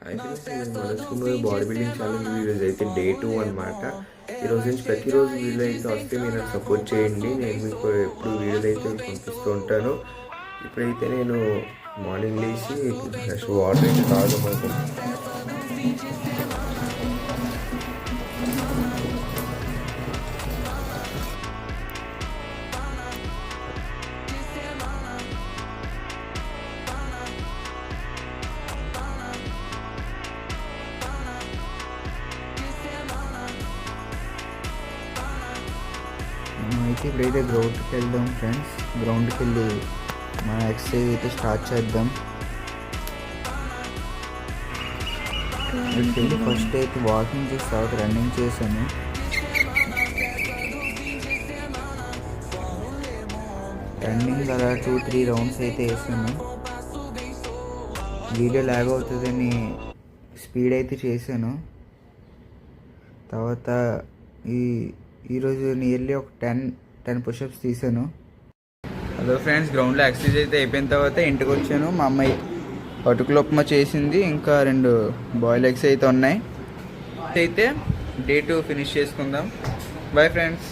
మనస్కు body building channel videos అయితే day 2 అనమాట. ఈరోజు నుంచి ప్రతిరోజు వీడియో అయితే వస్తే మీరు నాకు సపోర్ట్ చేయండి. నేను మీకు ఎప్పుడు వీడియోలు అయితే పంపిస్తూ ఉంటాను. ఇప్పుడైతే నేను మార్నింగ్ లేచి నెక్స్ట్ వాటర్ అయితే తాగబోతున్నాను. అయితే ఇప్పుడైతే గ్రౌండ్కి వెళ్దాం ఫ్రెండ్స్. గ్రౌండ్కి వెళ్ళి మన ఎక్సర్సైజ్ అయితే స్టార్ట్ చేద్దాం. ఇక్కడికి వెళ్ళి ఫస్ట్ అయితే వాకింగ్ చేసి తర్వాత రన్నింగ్ చేశాను. రన్నింగ్ అలా 2-3 రౌండ్స్ అయితే వేసాను. వీడియో లాగ్ అవుతుందని స్పీడ్ అయితే చేశాను. తర్వాత ఈరోజు నియర్లీ ఒక 10 పుషప్స్ తీసాను. హలో ఫ్రెండ్స్, గ్రౌండ్లో ఎక్సర్సైజ్ అయితే అయిపోయిన తర్వాత ఇంటికి వచ్చాను. మా అమ్మాయి అటుకులు ఉప్మా చేసింది, ఇంకా 2 బాయిల్ ఎగ్స్ అయితే ఉన్నాయి. అయితే డే 2 ఫినిష్ చేసుకుందాం. Bye friends.